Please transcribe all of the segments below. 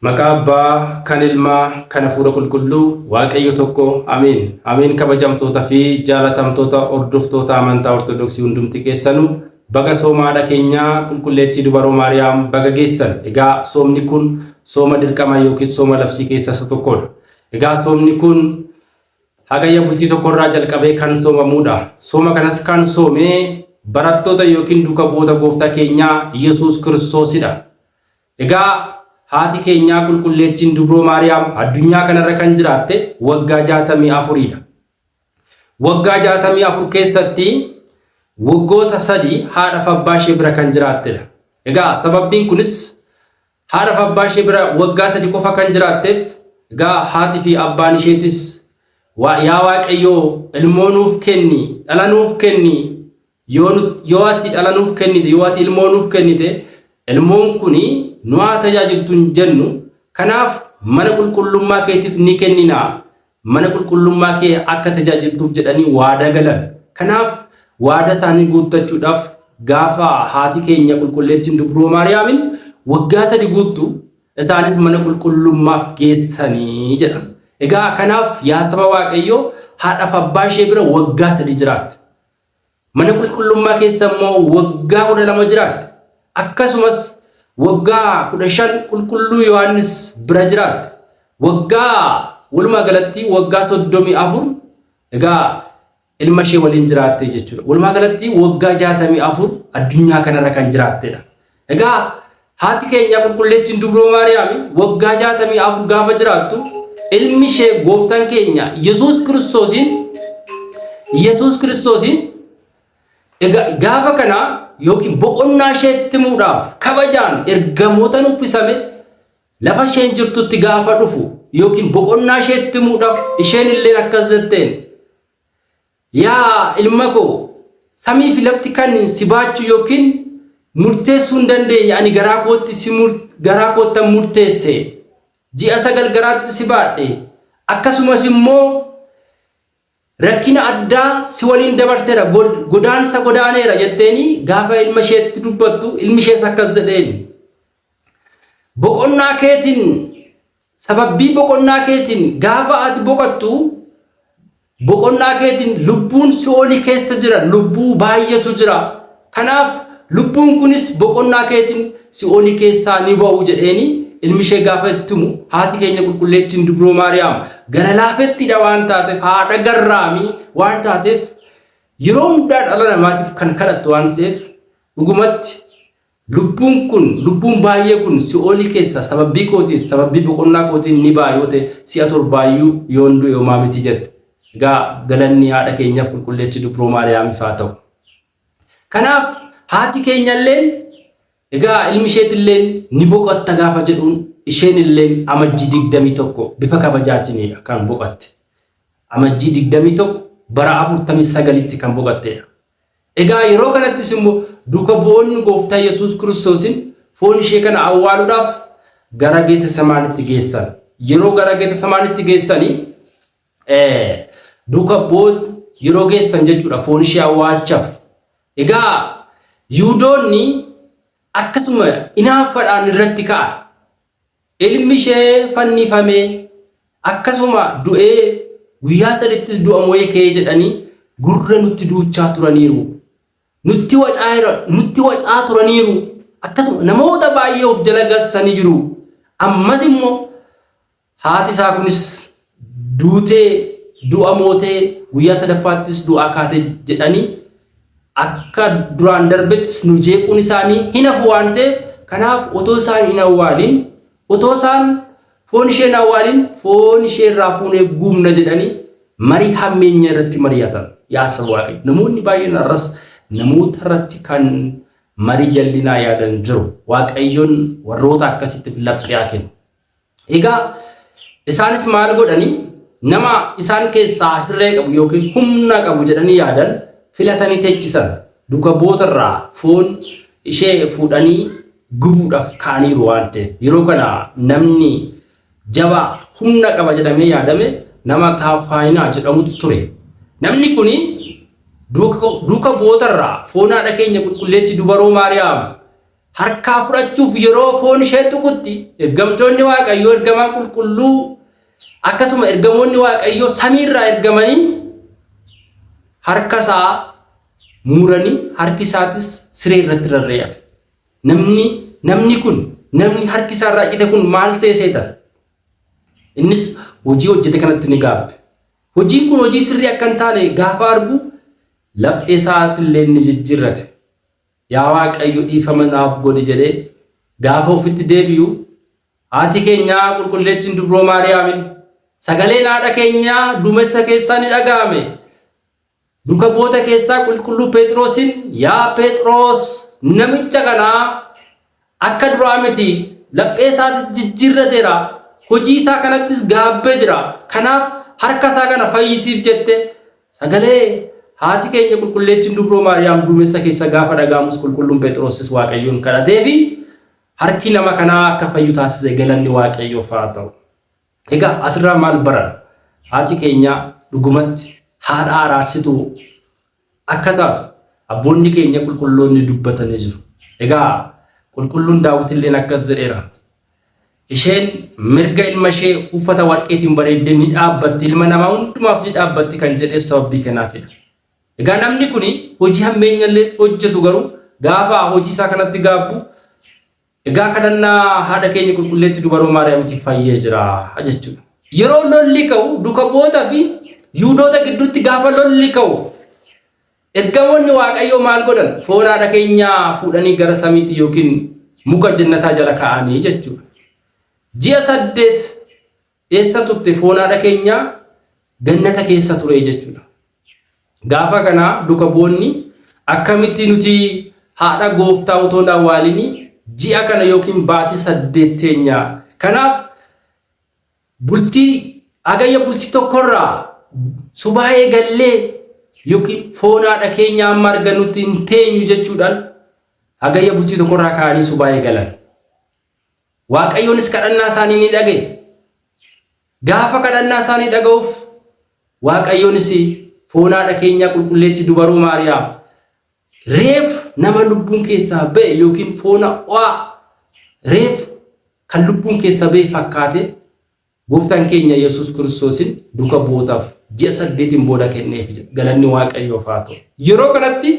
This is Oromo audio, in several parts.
Maqaa kan ilmaa kan hafuura qulqulluu waaqayyo tokko amiin. Amiin kabajamtoota fi jaalatamtoota hordoftoota amantaa ortodoksii hundumti keessanuu baga soomaadha keenyaa qulqulleettii dubaroo Maariyaam baga geessan. Egaa soomni kun sooma dirqama yookiin sooma labsii keessaa isa tokkodha. Egaa soomni kun hagayya bultii tokkorraa jalqabee kan soomamuudha. Sooma kanas kan soomee barattoota yookiin duuka bu'oota gooftaa keenyaa Yesuus Kiristoosidha. Egaa haati keenyaa qulqulleettiin dubroo Maariyaam addunyaa kanarra kan jiraatte waggaa 64dha. Waggaa 64 keessatti waggoota 3 haadha fi abbaa ishee bira kan jiraattedha. Egaa sababbiin kunis haadha fi abbaa ishee bira waggaa 3 qofa kan jiraatteef egaa haati fi abbaan isheetis yaa Waaqayyoo ilmoo nuuf kenni, dhala nuuf kenni, yoo ati dhala nuuf kennite, yoo ati ilmoo nuuf kennite ilmoon kuni nu haa tajaajiltuun jennu. Kanaaf mana qulqullummaa keetiif ni kennina, mana qulqullummaa kee akka tajaajiltuuf jedhanii waada galan. Kanaaf waada isaanii guuttachuudhaaf gaafa haati keenya qulqulleettiin dubroo Maariyaamin waggaa 3 guuttu isaanis mana qulqullummaaf geessanii jedha. Egaa kanaaf yaa saba Waaqayyoo haadha fi abbaa ishee bira waggaa 3 jiraatte. Mana qulqullummaa keessa immoo waggaa 12 jiraatte. Akkasumas waggaa 15 qulqulluu Yohaannis bira jiraatte. Waggaa walumaa galatti waggaa 34 egaa ilma ishee waliin jiraatte jechuudha. Walumaa galatti waggaa 64 addunyaa kanarra kan jiraattedha. Egaa haati keenya qulqulleettiin dubroo Maariyaam waggaa 64 gaafa jiraattu ilmi ishee gooftaan keenya Yesuus Kiristoosiin egaa gaafa kana yookiin boqonnaa isheetti muudhaaf kabajaan ergamoota uffisame lafa isheen jirtutti gaafa dhufu yookiin boqonnaa isheetti muudhaaf isheen illee akkas jetteen, yaa ilma koo samii fi lafti kan si baachuu yookiin murteessuu hin dandeenye ani garaa koottan murteesse, ji'a 9 garaatti si baadhe, akkasumas immoo rakkina addaa si waliin dabarseera, godaansa godaaneera jetteeni gaafa ilma isheetti dubbattu ilmi ishees akkas jedheen, boqonnaa keetiin sababbii boqonnaa keetiin gaafa ati boqottu boqonnaa keetiin lubbuun Si'oolii keessa jira, lubbuu baay'eetu jira. Kanaaf lubbuun kunis boqonnaa keetiin Si'oolii keessaa ni ba'u jedheeni ilmi ishee gaafa itti himu haati keenya qulqulleettiin dubroo Maariyaam gara laafettiidha waan taateef, haadha garraamii waan taateef, yeroo hundaa dhala namaatiif kan kadhattu waan ta'eef dhugumatti lubbuun baay'ee kun Si'oolii keessa sababbii kootiin, sababbii boqonnaa kootiin ni ba'a yoo ta'e si'a 7 yoon du'e homaa miti jette. Egaa galanni haadha keenyaaf qulqulleettii dubroo Maariyaamiif haa ta'u. Kanaaf haati keenya illee egaa ilmi isheetillee ni boqotta gaafa jedhuun isheen illee amajjii 21 bifa kabajaatinidha kan boqotte. Amajjii 21 bara 49tti kan boqottedha. Egaa yeroo kanattis immoo duuka bu'oonni gooftaa Yesuus Kiristoosin foon ishee kana awwaaluudhaaf gara Geetsemaanitti geessan. Yeroo gara Geetsemaanitti geessanii duuka bu'oonni yeroo geessan jechuudha foon ishee awwaalchaaf. Egaa Yihuudoonni akkasuma inaaffaadhaan irratti ka'a. Ilmi ishee fannifamee akkasuma du'ee guyyaa 3ttis du'a moo'ee ka'ee jedhanii gurra nutti duuchaa turaniiru. Nutti wacaa turaniiru. Akkasuma namoota baay'ee of jala galchanii jiru. Ammas immoo haati isaa kunis duutee du'a mootee guyyaa 3ffaattis du'aa kaatee jedhanii akka duraan darbettis nu jeequun isaanii hin hafu waan ta'eef, kanaaf otoo isaan hin awwaalin, otoo isaan foon ishee hin awwaalin foon ishee irraa fuunee guumna jedhanii marii hammeenya irratti mari'atan. Yaa saba Waaqayyo, namoonni baay'een arras namoota irratti kan marii jallinaa yaadan jiru. Waaqayyoon warroota akkasittiif laphee haa kennu. Egaa isaanis maal godhanii nama isaan keessaa hirree qabu yookiin humna qabu jedhanii yaadan filatanii teechisan. Duuka bu'ootarraa foon ishee fuudhanii gubuudhaaf kaaniiru waan ta'eef yeroo kana namni jabaa humna qaba jedhamee yaadame nama Taafaayinaa jedhamutu ture. Namni kuni duuka bu'ootarraa foon haadha keenya qulqulleettii dubroo Maariyaam harkaa fudhachuuf yeroo foon ishee tuqutti ergamtoonni Waaqayyoo ergamaan qulqulluu akkasuma ergamoonni Waaqayyoo samiirraa ergamanii harka isaa muranii harki isaatis siree irratti rarra'e. Namni harki isaa irraa cite kun maal ta'e seeta? Innis hojii hojjete kanatti ni gaabbe. Hojiin kun hojii sirrii akka hin taane gaafa argu laphee isaatillee ni jijjiirrate. Yaa Waaqayyo dhiifama naaf godhi jedhee gaafa ofitti deebi'u haati keenya qulqulleettiin dubroo Maariyaamin sagaleen haadha keenyaa duumessa keessaa ni dhaga'ame. Duuka boota keessaa qulqulluu Phexrosin yaa Phexros namicha kanaa akka duraa miti laphee isaatti jijjiirrateera. Hojii isaa kanattis gaabbee jira. Kanaaf harka isaa kana fayyisiif jette sagalee haati keenya qulqulleettiin dubroo Maariyaam duumessa keessa gaafa dhaga'amus qulqulluun Phexrosis Waaqayyoon kadhatee fi harki nama kanaa akka fayyu taasise galanni Waaqayyoof haa ta'u. Egaa asirraa maal baranna? Haati keenya dhugumatti haadha araarsituu akka taatu abboonni keenya qulqulloonni dubbatanii jiru. Egaa qulqulluun Daawitillee akkas jedheera. Isheen mirga ilma ishee uffata warqeetiin bareeddee ni dhaabbatti, ilma namaa hundumaaf ni dhaabbatti kan jedheef sababii kanaafidha. Egaa namni kun hojii hammeenyallee hojjetu garuu gaafa hojii isaa kanatti gaabbu egaa kadhannaa haadha keenya qulqulleettii dubroo Maariyaamitiif fayyee jira jechuudha. Yeroo lolli ka'u duuka bootaa fi Yihuudoota gidduutti gaafa lolli ka'u ergamoonni Waaqayyoo maal godhan? Foon haadha keenyaa fuudhanii gara samiitti yookiin muka jannataa jala kaa'anii jechuudha. Ji'a 8 eessa turte foon haadha keenyaa? Gannata keessa ture jechuudha. Gaafa kana duuka boonni akkamitti nuti haadha gooftaa otoo awwaalini ji'a kana yookiin baatii 8 teenyaa. Kanaaf bultii agayya bultii tokkorraa subaayee gallee yookiin foon haadha keenyaa amma arganutti hin teenyu jechuudhaan agayya bultii tokkorraa ka'anii subaayee galan. Waaqayyoonis kadhannaa isaanii ni dhaga'e. Gaafa kadhannaa isaanii dhaga'uuf Waaqayyoonis foon haadha keenyaa qulqulleettii dubroo Maariyaam reef nama lubbuun keessaa ba'e yookiin foon ho'aa reef kan lubbuun keessaa ba'e fakkaate gooftaan keenya Yesuus Kiristoosin duuka bootaaf ji'a 8 booda kenneef galanni Waaqayyoof haa ta'u. Yeroo kanatti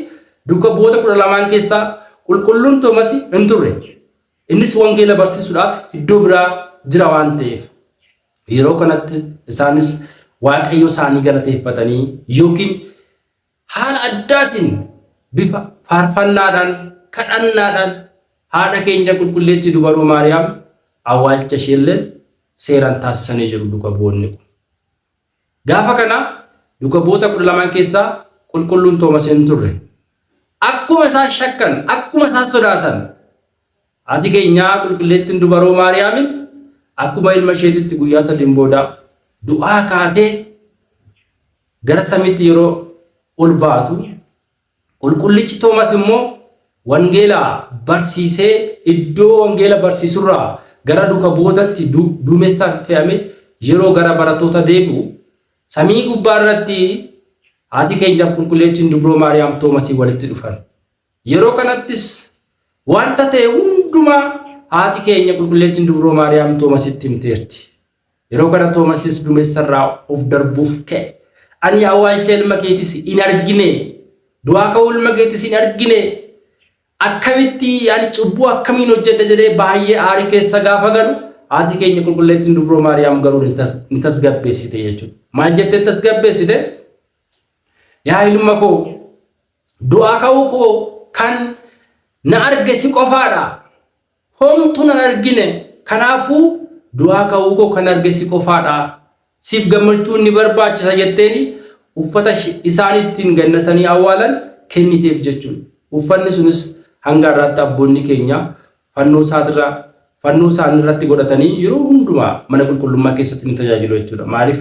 duuka boota 12 keessaa qulqulluun Toomas hin turre. Innis wangeela barsiisuudhaaf iddoo biraa jira waan ta'eef yeroo kanatti isaanis Waaqayyo isaanii galateeffatanii yookiin haala addaatiin bifa faarfannaadhaan kadhannaadhaan haadha keenya qulqulleettii dubroo Maariyaam awwaalcha isheellee seeraan taasisanii jiru duuka boonni. Gaafa kana duuka boota 12 keessaa qulqulluun Toomas hin turre. Akkuma isaan shakkan, akkuma isaan sodaatan haati keenya qulqulleettiin dubroo Maariyaamin akkuma ilma isheetitti guyyaa 3 booda du'aa kaatee gara samiitti yeroo ol baatu qulqullichi Toomas immoo wangeela barsiisee iddoo wangeela barsiisurraa gara duuka bootatti duumessaan fe'ame yeroo gara barattoota deebi'u samii gubbaa irratti haati keenyaaf qulqulleettiin dubroo Maariyaam Toomasii walitti dhufan. Yeroo kanattis wanta ta'e hundumaa haati keenya qulqulleettiin dubroo Maariyaam Toomasitti himteerti. Yeroo kana Toomasis duumessarraa of darbuuf ka'e. Ani awwaalcha ilma keetis hin argine, du'aa ka'uu ilma keetis hin argine, akkamitti ani cubbuu akkamiin hojjedhe jedhee baay'ee aarii keessa gaafa galu haati keenya qulqulleettiin dubroo Maariyaam garuu ni tasgabbeessite jechuudha. Maal jettee tasgabbeessite? Yaa ilma koo du'aa ka'uu koo kan na arge si qofaadha. Homtu na argine. Kanaafuu du'aa ka'uu koo kan arge si qofaadha. Siif gammachuun ni barbaachisa jetteeni uffata isaaniittiin gannasanii awwaalan kenniteef jechuudha. Uffanni sunis hanga irratti abboonni keenya fannoo isaanii irratti godhatanii yeroo hundumaa mana qulqullummaa keessatti ni tajaajilu jechuudha. Maaliif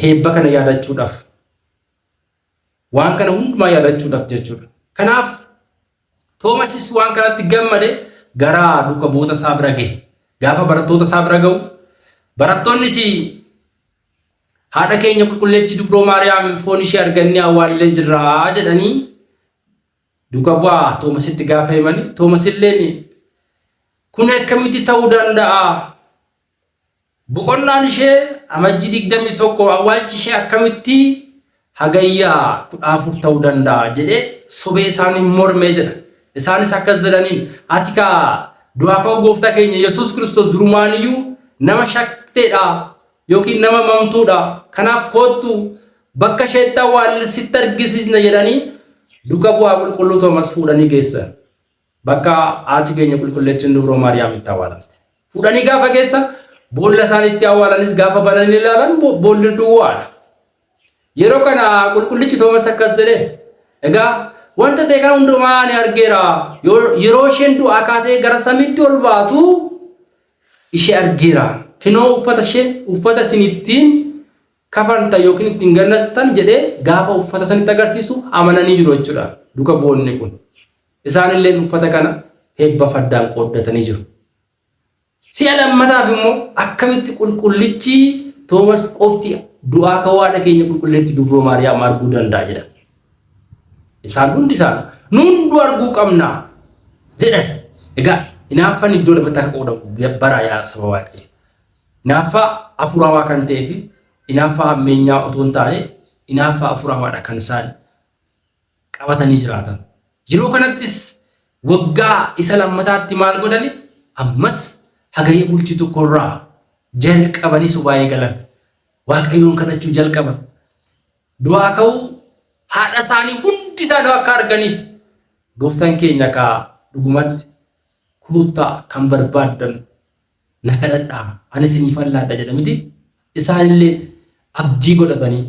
heebba kana yaadachuudhaaf waan kana hundumaa yaadachuudhaaf jechuudha. Kanaaf Toomasis waan kanatti gammade gara duuka boota isaa bira gahe. Gaafa barattoota isaa bira ga'u barattoonnis haadha keenya qulqulleettii dubroo Maariyaam foon ishee argannee awwaallee jirra jedhanii duuka bu'aa Toomasitti gaafa himani Toomas illeen kun akkamitti ta'uu danda'a? Boqonnaan ishee amajjii 21 awwaalchi ishee akkamitti hagayyaa 14 ta'uu danda'a jedhee sobee isaanii mormee jedha. Isaanis akkas jedhaniin ati kaa du'aa ka'uu gooftaa keenya Yesuus Kiristoos durumaaniyyuu nama shakteedha yookiin nama mamtuudha. Kanaaf kootu bakka isheetti awwaalli sitti argisiisna jedhanii duuka bu'aa qulqulluu Toomas fuudhanii geessan. Bakka haati keenya qulqulleettiin dubroo Maariyaamitti awwaalamte. Fuudhanii gaafa geessan boolla isaaniitti awwaalanis gaafa bananii ilaalan boolli duwwaadha. Yeroo kana qulqullichi Toomas akkas jedhee egaa wanta ta'e kan hundumaa ani argeera. Yeroo isheen du'aa kaatee gara samiitti ol baatu ishee argeera. Kinoo uffata isin ittiin kafanta yookiin ittiin gannastan jedhee gaafa uffata sanitti agarsiisu amananii jiru jechuudha. Duuka bu'oonni kun. Isaanillee uffata kana heebba faddaan qooddatanii jiru. Si'a lammataaf immoo akkamitti qulqullichi Toomas qofti du'aa ka'uu haadha keenya qulqulleetti dubroo Maariyaam arguu danda'a jedha. Isaan hundi isaan nu arguu qabna jedhan. Egaa hinaaffaan iddoo lamatti akka qoodamu bara yaa saba Waaqayyo. Hinaaffaa hafuurawaa kan ta'ee fi hinaaffaa hammeenyaa otoo hin taane hinaaffaa hafuurawaadha kan isaan qabatanii jiraatan. Yeroo kanattis waggaa isa lammataatti maal godhani? Ammas hagayya bultii tokkorraa jalqabanii subaayee galan. Waaqayyoon kadhachuu jalqaban. Du'aa ka'uu haadha isaanii hundi isaanii akka arganiif gooftaan keenya kaa dhugumatti kuuttaa kan barbaaddan na kadhadhaa ani isiniif fallaadha jedhamiti isaanillee abdii godhatanii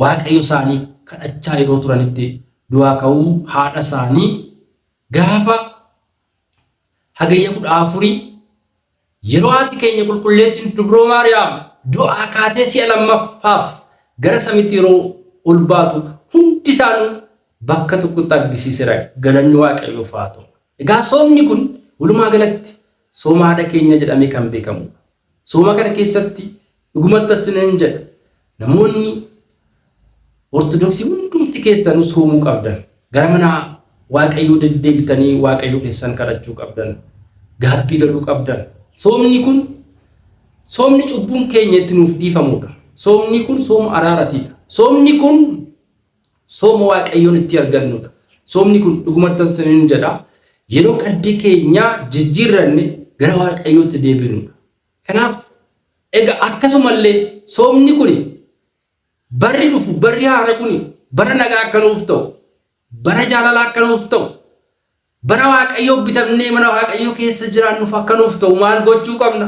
Waaqayyo isaanii kadhachaa yeroo turanitti du'aa ka'uu haadha isaanii gaafa hagayya 14 yeroo haati keenya qulqulleettiin dubroo Maariyaam du'aa kaatee si'a lammaffaaf gara samiitti yeroo ol baatu hundi isaanii bakka tokkotti argisiiseera. Galanni Waaqayyoof haa ta'u. Egaa soomni kun walumaa galatti sooma haadha keenya jedhamee kan beekamu. Sooma kana keessatti dhugumatti asineen jedha namoonni Ortodoksii hundumti keessanuu soomuu qabdan. Gara mana Waaqayyoo deddeebitanii Waaqayyoo keessan kadhachuu qabdan. Gaabbii galuu qabdan. Soomni cubbuun keenya itti nuuf dhiifamudha. Soomni kun sooma araaraatiidha. Soomni kun sooma Waaqayyoon itti argannudha. Soomni kun dhugumatti asineen jedha yeroo qalbii keenya jijjiirranne gara Waaqayyootti deebinudha. Kanaaf egaa akkasumallee soomni kun barri dhufu barri haara kun bara nagaa akka nuuf ta'u bara jaalalaa akka nuuf ta'u bara Waaqayyoo bitamnee mana Waaqayyoo keessa jiraannuuf akka nuuf ta'u maal gochuu qabna?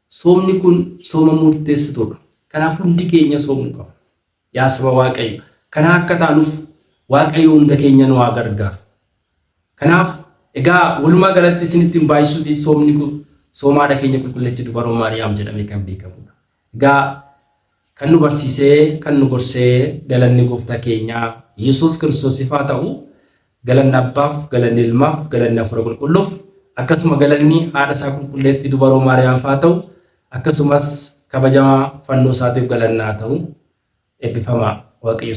Soomni kun sooma murteessituudha. Kanaaf hundi keenya soomuu qabna. Yaa saba Waaqayyo kana akka taanuuf Waaqayyo hunda keenya nu haa gargaaru. Kanaaf egaa walumaa galatti isinitti baay'isuuti soomni kun sooma haadha keenya qulqulleettii dubroo Maariyaam jedhamee kan beekamudha. Egaa kan nu barsiisee kan nu gorsee galanni gooftaa keenya Yesuus Kiristoosiif haa ta'u. Galanni Abbaaf, galanni Ilmaaf, galanni Hafuura Qulqulluuf akkasuma galanni haadha isaa qulqulleettii dubroo Maariyaam haa ta'u. Akkasumas kabajamaa fannoo isaatiif galanni haa ta'u. Eebbifamaa Waaqayyo